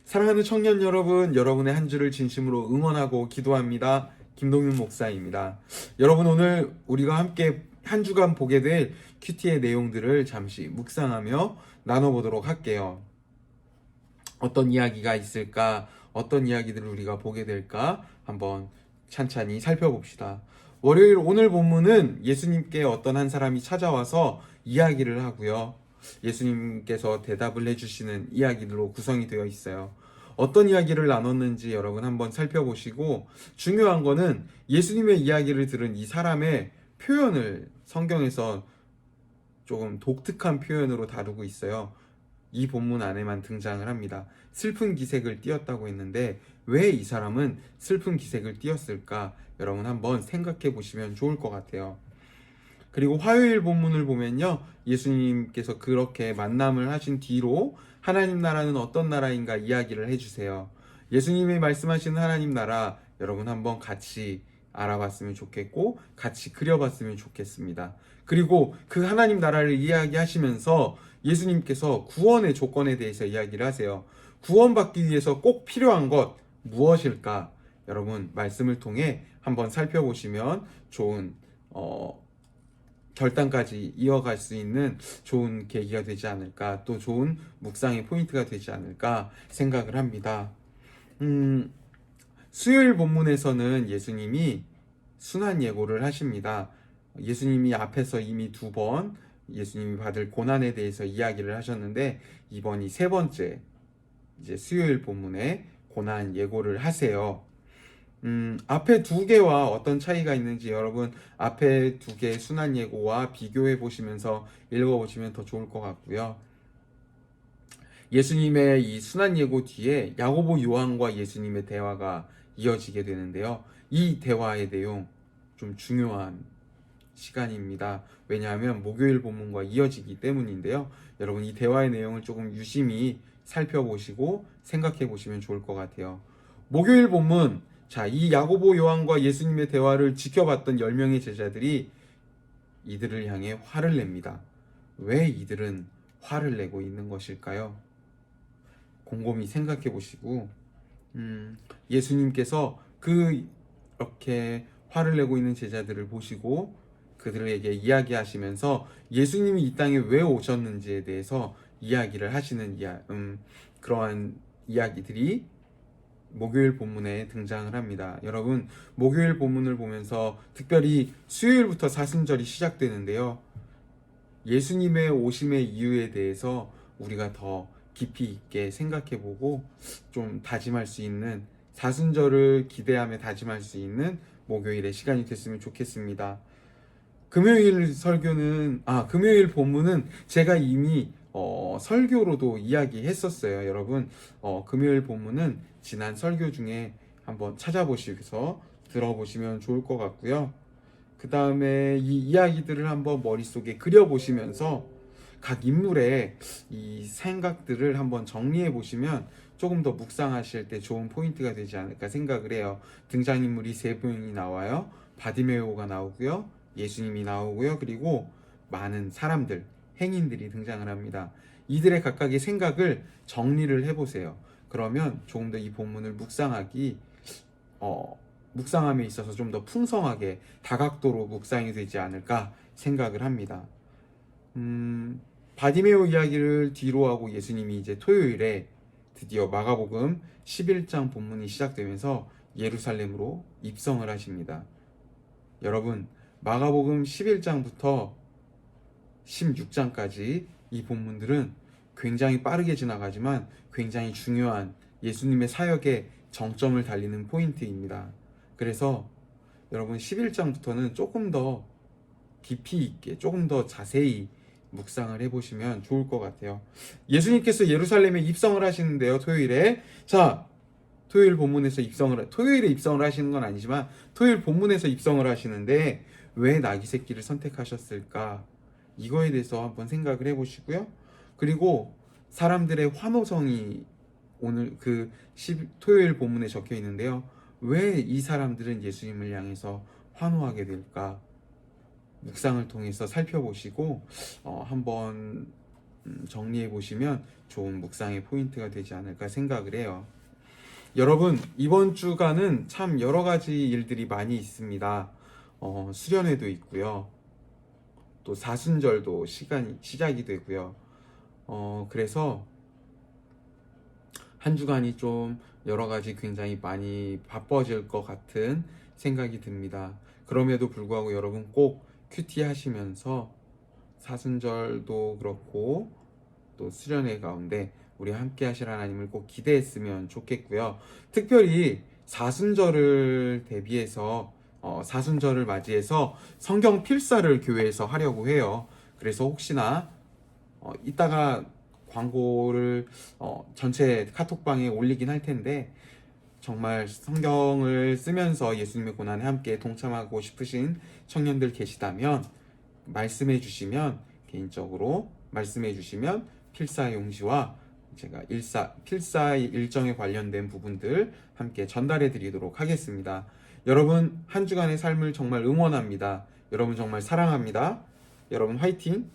사랑하는 청년 여러분, 여러분의 한 주를 진심으로 응원하고 기도합니다. 김동윤 목사입니다. 여러분, 오늘 우리가 함께 한 주간 보게 될 큐티의 내용들을 잠시 묵상하며 나눠보도록 할게요. 어떤 이야기가 있을까? 어떤 이야기들을 우리가 보게 될까? 한번 찬찬히 살펴봅시다. 월요일 오늘 본문은 예수님께 어떤 한 사람이 찾아와서 이야기를 하고요. 예수님께서 대답을 해주시는 이야기들로 구성이 되어 있어요. 어떤 이야기를 나눴는지 여러분 한번 살펴보시고, 중요한 거는 예수님의 이야기를 들은 이 사람의 표현을 성경에서 조금 독특한 표현으로 다루고 있어요. 이 본문 안에만 등장을 합니다. 슬픈 기색을 띠었다고 했는데 왜 이 사람은 슬픈 기색을 띠었을까? 여러분 한번 생각해 보시면 좋을 것 같아요. 그리고 화요일 본문을 보면요, 예수님께서 그렇게 만남을 하신 뒤로 하나님 나라는 어떤 나라인가 이야기를 해주세요. 예수님이 말씀하시는 하나님 나라, 여러분 한번 같이 알아봤으면 좋겠고 같이 그려봤으면 좋겠습니다. 그리고 그 하나님 나라를 이야기하시면서 예수님께서 구원의 조건에 대해서 이야기를 하세요. 구원받기 위해서 꼭 필요한 것 무엇일까? 여러분 말씀을 통해 한번 살펴보시면 좋은 결단까지 이어갈 수 있는 좋은 계기가 되지 않을까, 또 좋은 묵상의 포인트가 되지 않을까 생각을 합니다. 수요일 본문에서는 예수님이 순환 예고를 하십니다. 예수님이 앞에서 이미 두 번 예수님이 받을 고난에 대해서 이야기를 하셨는데, 이번이 세 번째 이제 수요일 본문에 고난 예고를 하세요. 앞에 두 개와 어떤 차이가 있는지 여러분 앞에 두 개의 순환 예고와 비교해 보시면서 읽어 보시면 더 좋을 것 같고요. 예수님의 이 순환 예고 뒤에 야고보 요한과 예수님의 대화가 이어지게 되는데요. 이 대화의 내용 좀 중요한 시간입니다. 왜냐하면 목요일 본문과 이어지기 때문인데요. 여러분 이 대화의 내용을 조금 유심히 살펴보시고 생각해 보시면 좋을 것 같아요. 목요일 본문, 자, 이 야고보 요한과 예수님의 대화를 지켜봤던 10명의 제자들이 이들을 향해 화를 냅니다. 왜 이들은 화를 내고 있는 것일까요? 곰곰이 생각해 보시고, 예수님께서 그렇게 화를 내고 있는 제자들을 보시고 그들에게 이야기하시면서 예수님이 이 땅에 왜 오셨는지에 대해서 이야기를 하시는 그러한 이야기들이 목요일 본문에 등장을 합니다. 여러분, 목요일 본문을 보면서 특별히 수요일부터 사순절이 시작되는데요. 예수님의 오심의 이유에 대해서 우리가 더 깊이 있게 생각해보고 좀 다짐할 수 있는, 사순절을 기대하며 다짐할 수 있는 목요일의 시간이 됐으면 좋겠습니다. 금요일 본문은 제가 이미 설교로도 이야기했었어요. 여러분, 금요일 본문은 지난 설교 중에 한번 찾아보셔서 들어보시면 좋을 것 같고요. 그 다음에 이 이야기들을 한번 머릿속에 그려보시면서 각 인물의 이 생각들을 한번 정리해 보시면 조금 더 묵상하실 때 좋은 포인트가 되지 않을까 생각을 해요. 등장인물이 세 명이 나와요. 바디메오가 나오고요. 예수님이 나오고요. 그리고 많은 사람들, 행인들이 등장을 합니다. 이들의 각각의 생각을 정리를 해보세요. 그러면 조금 더 이 본문을 묵상함에 있어서 좀 더 풍성하게 다각도로 묵상이 되지 않을까 생각을 합니다. 바디메오 이야기를 뒤로 하고 예수님이 이제 토요일에 드디어 마가복음 11장 본문이 시작되면서 예루살렘으로 입성을 하십니다. 여러분, 마가복음 11장부터 16장까지 이 본문들은 굉장히 빠르게 지나가지만 굉장히 중요한 예수님의 사역의 정점을 달리는 포인트입니다. 그래서 여러분 11장부터는 조금 더 깊이 있게, 조금 더 자세히 묵상을 해보시면 좋을 것 같아요. 예수님께서 예루살렘에 입성을 하시는데요, 토요일에. 자, 토요일에 입성을 하시는 건 아니지만 토요일 본문에서 입성을 하시는데 왜 나귀 새끼를 선택하셨을까? 이거에 대해서 한번 생각을 해보시고요. 그리고 사람들의 환호성이 오늘 토요일 본문에 적혀 있는데요. 왜 이 사람들은 예수님을 향해서 환호하게 될까? 묵상을 통해서 살펴보시고 한번 정리해 보시면 좋은 묵상의 포인트가 되지 않을까 생각을 해요. 여러분, 이번 주간은 참 여러 가지 일들이 많이 있습니다. 수련회도 있고요. 또 사순절도 시작이 되고요. 그래서 한 주간이 좀 여러 가지 굉장히 많이 바빠질 것 같은 생각이 듭니다. 그럼에도 불구하고 여러분 꼭 큐티 하시면서 사순절도 그렇고 또 수련회 가운데 우리 함께 하실 하나님을 꼭 기대했으면 좋겠고요. 특별히 사순절을 대비해서 사순절을 맞이해서 성경 필사를 교회에서 하려고 해요. 그래서 혹시나 이따가 광고를 전체 카톡방에 올리긴 할 텐데 정말 성경을 쓰면서 예수님의 고난에 함께 동참하고 싶으신 청년들 계시다면 말씀해 주시면 개인적으로 말씀해 주시면 필사 용지와 제가 필사 일정에 관련된 부분들 함께 전달해 드리도록 하겠습니다. 여러분 한 주간의 삶을 정말 응원합니다. 여러분 정말 사랑합니다. 여러분 화이팅!